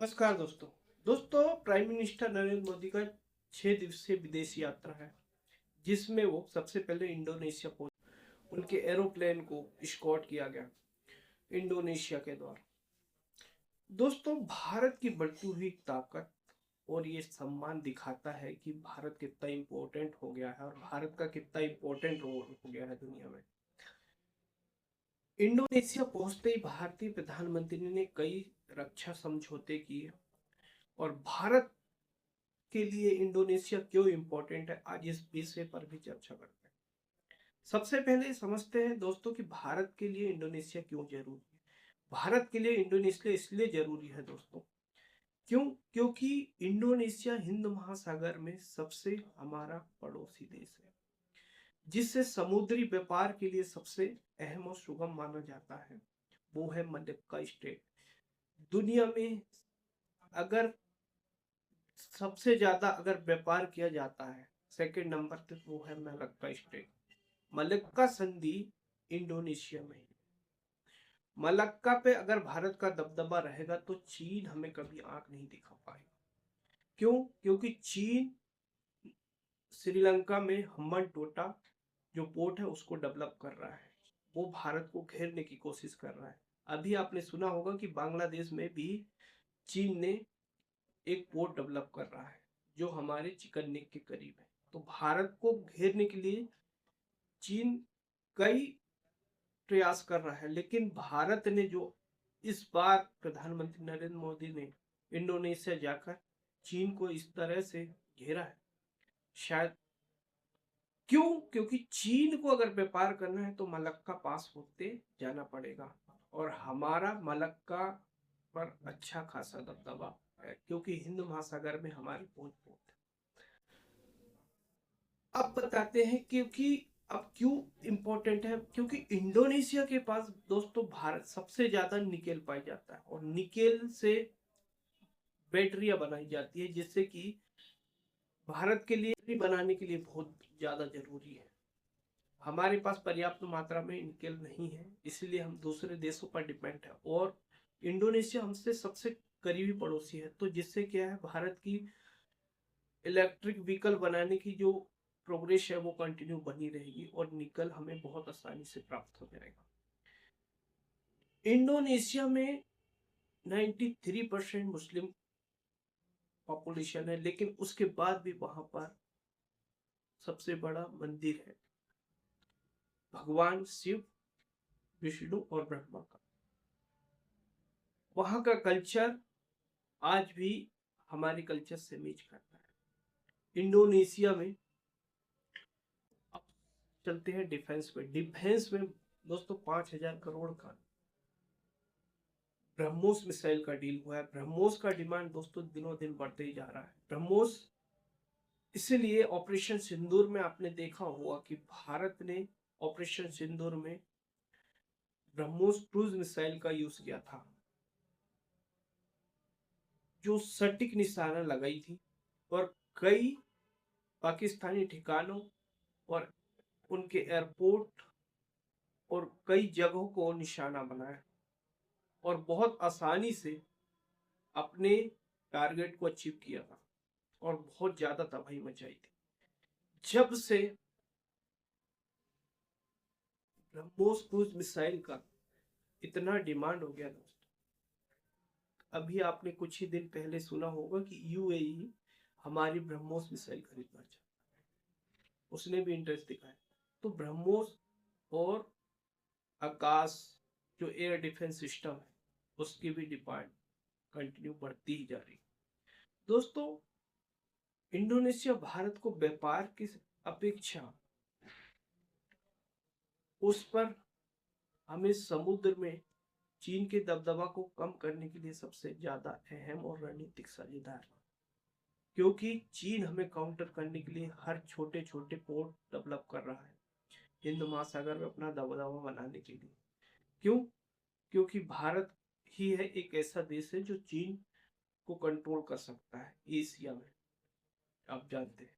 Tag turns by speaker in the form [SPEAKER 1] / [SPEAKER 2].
[SPEAKER 1] नमस्कार दोस्तों। Prime minister Narendra Modi का 6 दिवसीय विदेश यात्रा है, जिसमें वो सबसे पहले इंडोनेशिया पहुंचे। उनके एरोप्लेन को स्कॉट किया गया इंडोनेशिया के द्वारा। दोस्तों, भारत की बढ़ती हुई ताकत और ये सम्मान दिखाता है कि भारत कितना इम्पोर्टेंट हो गया है और भारत का कितना इम्पोर्टेंट रोल हो गया है दुनिया में। इंडोनेशिया पहुंचते ही भारतीय प्रधानमंत्री ने कई रक्षा समझौते किए और भारत के लिए इंडोनेशिया क्यों इंपॉर्टेंट है, आज इस विषय पर भी चर्चा करते हैं। सबसे पहले समझते हैं दोस्तों कि भारत के लिए इंडोनेशिया क्यों जरूरी है। भारत के लिए इंडोनेशिया इसलिए जरूरी है दोस्तों, क्योंकि इंडोनेशिया हिंद महासागर में सबसे हमारा पड़ोसी देश है, जिससे समुद्री व्यापार के लिए सबसे अहम और सुगम माना जाता है। वो है मलक्का स्टेट। दुनिया में अगर सबसे ज्यादा अगर व्यापार किया जाता है, सेकंड नंबर पे वो है मलक्का स्टेट। मलक्का संधि इंडोनेशिया में है। मलक्का पे अगर भारत का दबदबा रहेगा तो चीन हमें कभी आंख नहीं दिखा पाएगा। क्योंकि चीन श्रीलंका में हम्बन टोटा जो पोर्ट है उसको डेवलप कर रहा है। वो भारत को घेरने की कोशिश कर रहा है। अभी आपने सुना होगा कि बांग्लादेश में भी चीन ने एक पोर्ट डेवलप कर रहा है जो हमारे चिकन नेक के करीब है। तो भारत को घेरने के लिए चीन कई प्रयास कर रहा है, लेकिन भारत ने जो इस बार प्रधानमंत्री नरेंद्र मोदी ने इंडोनेशिया जाकर चीन को इस तरह से घेरा है, शायद क्योंकि चीन को अगर व्यापार करना है तो मलक्का पास होते जाना पड़ेगा और हमारा मलक्का पर अच्छा खासा दबदबा है, क्योंकि हिंद महासागर में हमारी पहुंच बहुत है। अब बताते हैं क्योंकि अब क्यों इंपॉर्टेंट है, क्योंकि इंडोनेशिया के पास दोस्तों भारत सबसे ज्यादा निकेल पाया जाता है और निकेल से बैटरियां बनाई जाती है, जिससे कि भारत के लिए बनाने के लिए बहुत ज्यादा जरूरी है। हमारे पास पर्याप्त मात्रा में निकेल नहीं है, इसलिए हम दूसरे देशों पर डिपेंड है और इंडोनेशिया हमसे सबसे करीबी पड़ोसी है। तो जिससे क्या है, भारत की इलेक्ट्रिक व्हीकल बनाने की जो प्रोग्रेस है वो कंटिन्यू बनी रहेगी और निकल हमें बहुत आसानी से प्राप्त हो जाएगा। इंडोनेशिया में 93% मुस्लिम पॉपुलेशन है, लेकिन उसके बाद भी वहां पर सबसे बड़ा मंदिर है भगवान शिव, विष्णु और ब्रह्मा का। वहां का कल्चर आज भी हमारे कल्चर से मैच करता है। इंडोनेशिया में अब चलते हैं डिफेंस में। डिफेंस में दोस्तों 5,000 करोड़ का ब्रह्मोस मिसाइल का डील हुआ है। ब्रह्मोस का डिमांड दोस्तों दिनों दिन बढ़ते ही जा रहा है। ब्रह्मोस इसीलिए ऑपरेशन सिंदूर में आपने देखा होगा कि भारत ने ऑपरेशन सिंदूर में ब्रह्मोस क्रूज मिसाइल का यूज किया था, जो सटीक निशाना लगाई थी और कई पाकिस्तानी ठिकानों और उनके एयरपोर्ट और कई जगहों को निशाना बनाया और बहुत आसानी से अपने टारगेट को अचीव किया था और बहुत ज्यादा तबाही मचाई थी। जब से ब्रह्मोस क्रूज मिसाइल का इतना डिमांड हो गया दोस्तों, अभी आपने कुछ ही दिन पहले सुना होगा कि यूएई हमारी ब्रह्मोस मिसाइल खरीदना चाहता है, उसने भी इंटरेस्ट दिखाया। तो ब्रह्मोस और आकाश जो एयर डिफेंस सिस्टम है उसकी भी डिमांड कंटिन्यू बढ़ती ही जा रही है। दोस्तों, इंडोनेशिया भारत को व्यापार की अपेक्षा उस पर हमें समुद्र में चीन के दबदबा को कम करने के लिए सबसे ज्यादा अहम और रणनीतिक साझेदार, क्योंकि चीन हमें काउंटर करने के लिए हर छोटे छोटे पोर्ट डेवलप कर रहा है हिंद महासागर में अपना दबदबा बनाने के लिए। क्यों? क्योंकि भारत ही है एक ऐसा देश है जो चीन को कंट्रोल कर सकता है एशिया में, आप जानते हैं।